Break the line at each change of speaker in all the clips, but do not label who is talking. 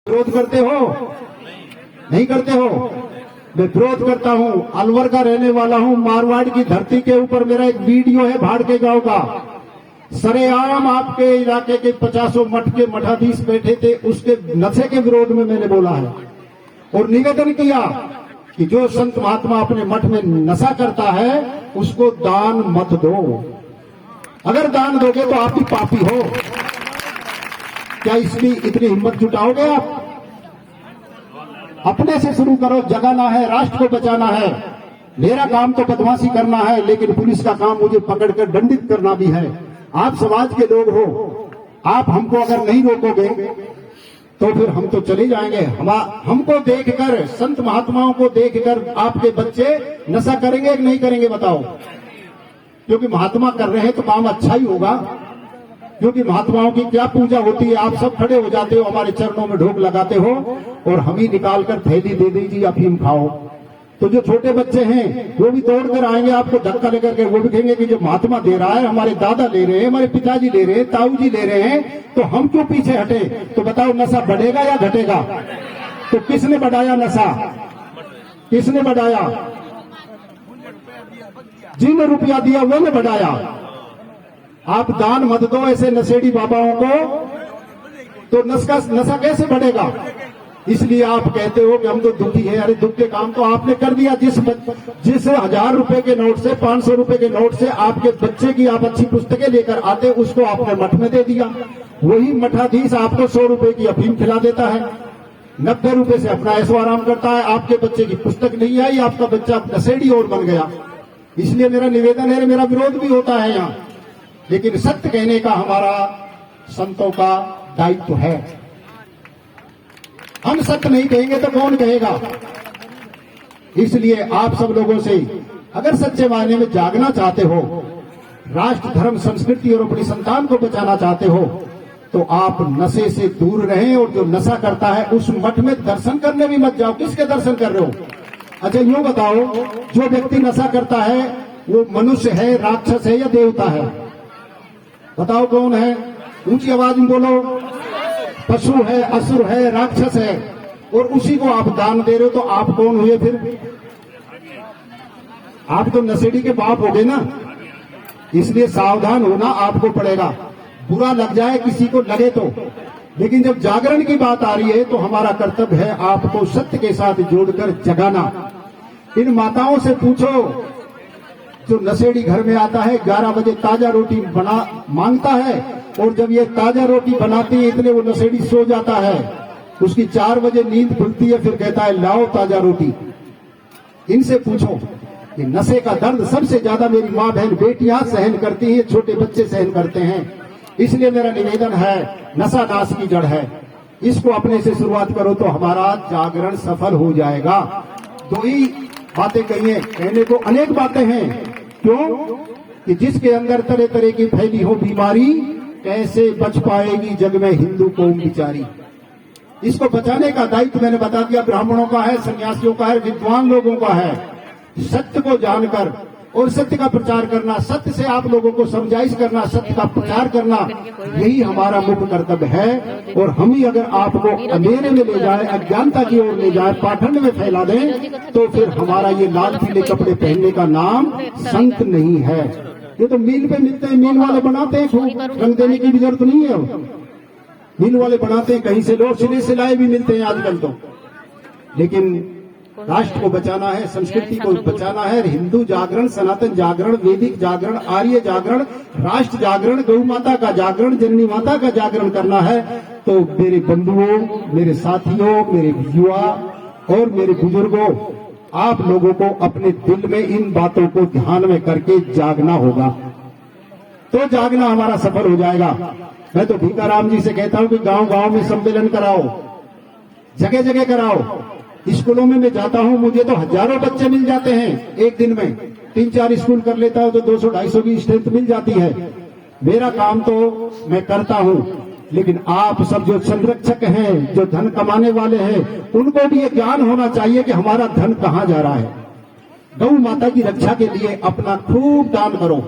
विरोध करते हो? नहीं करते हो? मैं विरोध करता हूं। अलवर का रहने वाला हूं। मारवाड़ की धरती के ऊपर मेरा एक वीडियो है भाड़ के गांव का। सरेआम आपके इलाके के 50 मठ के मठाधीश बैठे थे, उसके नशे के विरोध में मैंने बोला है और निवेदन किया कि जो संत महात्मा अपने मठ में नशा करता है उसको दान मत दो। अगर दान दोगे तो आप भी पापी हो। क्या इसकी इतनी हिम्मत जुटाओगे आप? अपने से शुरू करो। जगाना है, राष्ट्र को बचाना है। मेरा काम तो बदमाशी करना है, लेकिन पुलिस का काम मुझे पकड़कर दंडित करना भी है। आप समाज के लोग हो, आप हमको अगर नहीं रोकोगे तो फिर हम तो चले जाएंगे। हमको देखकर, संत महात्माओं को देखकर आपके बच्चे नशा करेंगे कि नहीं करेंगे बताओ? क्योंकि महात्मा कर रहे हैं तो काम अच्छा ही होगा। क्योंकि महात्माओं की क्या पूजा होती है, आप सब खड़े हो जाते हो, हमारे चरणों में ढोक लगाते हो और हम ही निकालकर थैली दे दीजिए अफीम खाओ। तो जो छोटे बच्चे हैं वो भी दौड़ कर आएंगे, आपको धक्का लेकर के वो भी कहेंगे कि जो महात्मा दे रहा है, हमारे दादा ले रहे हैं, हमारे पिताजी ले रहे हैं, ताऊ जी ले रहे हैं, तो हम क्यों पीछे हटे? तो बताओ नशा बढ़ेगा या घटेगा? तो किसने बढ़ाया नशा? किसने बढ़ाया? जिन रुपया दिया वो ने बढ़ाया। आप दान मत दो ऐसे नशेड़ी बाबाओं को, तो नशा कैसे बढ़ेगा? इसलिए आप कहते हो कि हम तो दुखी हैं। अरे दुख के काम तो आपने कर दिया। जिस 1000 रुपए के नोट से, 500 रुपए के नोट से आपके बच्चे की आप अच्छी पुस्तकें लेकर आते, उसको आपने मठ में दे दिया। वही मठाधीश आपको 100 रुपए की अफीम खिला देता है, 90 रुपए से अपना ऐसो आराम करता है। आपके बच्चे की पुस्तक नहीं आई, आपका बच्चा नशेड़ी और बन गया। इसलिए मेरा निवेदन है, मेरा विरोध भी होता है यहाँ, लेकिन सत्य कहने का हमारा संतों का दायित्व है। हम सत्य नहीं कहेंगे तो कौन कहेगा? इसलिए आप सब लोगों से, अगर सच्चे मायने में जागना चाहते हो, राष्ट्र, धर्म, संस्कृति और अपनी संतान को बचाना चाहते हो, तो आप नशे से दूर रहें। और जो नशा करता है उस मठ में दर्शन करने भी मत जाओ। किसके दर्शन कर रहे हो? अच्छा यूं बताओ, जो व्यक्ति नशा करता है वो मनुष्य है, राक्षस है या देवता है? बताओ कौन है? ऊंची आवाज में बोलो। पशु है, असुर है, राक्षस है, और उसी को आप दान दे रहे हो, तो आप कौन हुए फिर? आप तो नशेड़ी के बाप हो गए ना। इसलिए सावधान होना आपको पड़ेगा। बुरा लग जाए किसी को लगे तो, लेकिन जब जागरण की बात आ रही है तो हमारा कर्तव्य है आपको सत्य के साथ जोड़कर जगाना। इन माताओं से पूछो, जो नशेड़ी घर में आता है 11 बजे ताजा रोटी बना मांगता है, और जब ये ताजा रोटी बनाती है इतने वो नशेड़ी सो जाता है। उसकी 4 बजे नींद खुलती है, फिर कहता है लाओ ताजा रोटी। इनसे पूछो कि नशे का दर्द सबसे ज्यादा मेरी माँ बहन बेटियां सहन करती हैं, छोटे बच्चे सहन करते हैं। इसलिए मेरा निवेदन है, नशा नाश की जड़ है, इसको अपने से शुरुआत करो तो हमारा जागरण सफल हो जाएगा। 2 ही बातें कहिए, कहने को अनेक बातें हैं। क्यों? कि जिसके अंदर तरह तरह की फैली हो बीमारी, कैसे बच पाएगी जग में हिंदू कौम बिचारी। इसको बचाने का दायित्व मैंने बता दिया, ब्राह्मणों का है, सन्यासियों का है, विद्वान लोगों का है। सत्य को जानकर और सत्य का प्रचार करना, सत्य से आप लोगों को समझाइश करना, सत्य का प्रचार करना, यही हमारा मुख्य कर्तव्य है। और हम ही अगर आपको अंधेरे में ले जाए, अज्ञानता की ओर ले जाए, पाखंड में फैला दें, तो फिर हमारा ये लाल पीले कपड़े पहनने का नाम संत नहीं है। ये तो मिल पे मिलते हैं, मिल वाले बनाते हैं, रंग देने की भी जरूरत नहीं है। मिल वाले बनाते हैं, कहीं से लोग सिलाए भी मिलते हैं आजकल तो। लेकिन राष्ट्र को बचाना है, संस्कृति को बचाना है। हिंदू जागरण, सनातन जागरण, वैदिक जागरण, आर्य जागरण, राष्ट्र जागरण, गौ माता का जागरण, जननी माता का जागरण करना है। तो मेरे बंधुओं, मेरे साथियों, मेरे युवा और मेरे बुजुर्गों, आप लोगों को अपने दिल में इन बातों को ध्यान में करके जागना होगा, तो जागना हमारा सफल हो जाएगा। मैं तो भीखाराम जी से कहता हूं कि गांव-गांव में सम्मेलन कराओ, जगह जगह कराओ। स्कूलों में मैं जाता हूं, मुझे तो हजारों बच्चे मिल जाते हैं एक दिन में। 3-4 स्कूल कर लेता हूं तो 200-250 की स्ट्रेंथ मिल जाती है। मेरा काम तो मैं करता हूं, लेकिन आप सब जो संरक्षक हैं, जो धन कमाने वाले हैं, उनको भी ये ज्ञान होना चाहिए कि हमारा धन कहां जा रहा है। गौ माता की रक्षा के लिए अपना खूब दान करो,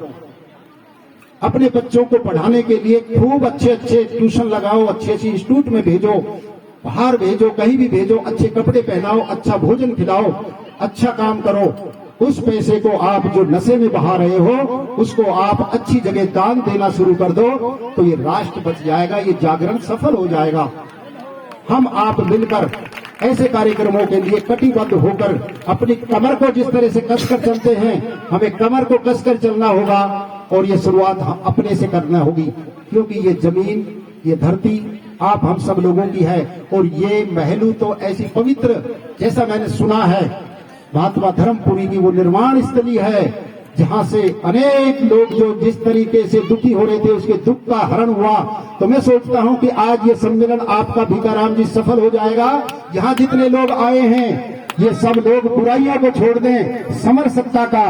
अपने बच्चों को पढ़ाने के लिए खूब अच्छे अच्छे ट्यूशन लगाओ, अच्छे अच्छे इंस्टीट्यूट में भेजो, बाहर भेजो, कहीं भी भेजो, अच्छे कपड़े पहनाओ, अच्छा भोजन खिलाओ, अच्छा काम करो। उस पैसे को आप जो नशे में बहा रहे हो, उसको आप अच्छी जगह दान देना शुरू कर दो, तो ये राष्ट्र बच जाएगा, ये जागरण सफल हो जाएगा। हम आप मिलकर ऐसे कार्यक्रमों के लिए कटिबद्ध होकर अपनी कमर को जिस तरह से कसकर चलते हैं, हमें कमर को कसकर चलना होगा और ये शुरुआत अपने से करना होगी, क्योंकि ये जमीन, ये धरती आप हम सब लोगों की है। और ये महलू तो ऐसी पवित्र, जैसा मैंने सुना है, महात्मा धर्मपुरी की वो निर्वाण स्थली है, जहां से अनेक लोग जो जिस तरीके से दुखी हो रहे थे, उसके दुख का हरण हुआ। तो मैं सोचता हूं कि आज ये सम्मेलन आपका भीखाराम जी सफल हो जाएगा। यहाँ जितने लोग आए हैं, ये सब लोग बुराइयों को छोड़ दें, समरसत्ता का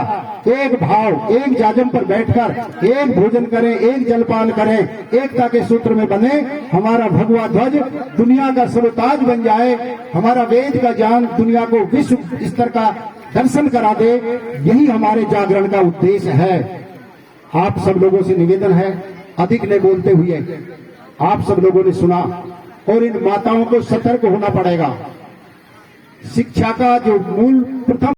एक भाव, एक जाजम पर बैठकर एक भोजन करें, एक जलपान करें, एकता के सूत्र में बने, हमारा भगवा ध्वज दुनिया का सर्वताज बन जाए, हमारा वेद का ज्ञान दुनिया को विश्व स्तर का दर्शन करा दे। यही हमारे जागरण का उद्देश्य है। आप सब लोगों से निवेदन है, अधिक ने बोलते हुए आप सब लोगों ने सुना, और इन माताओं को सतर्क होना पड़ेगा। शिक्षा का जो मूल प्रथम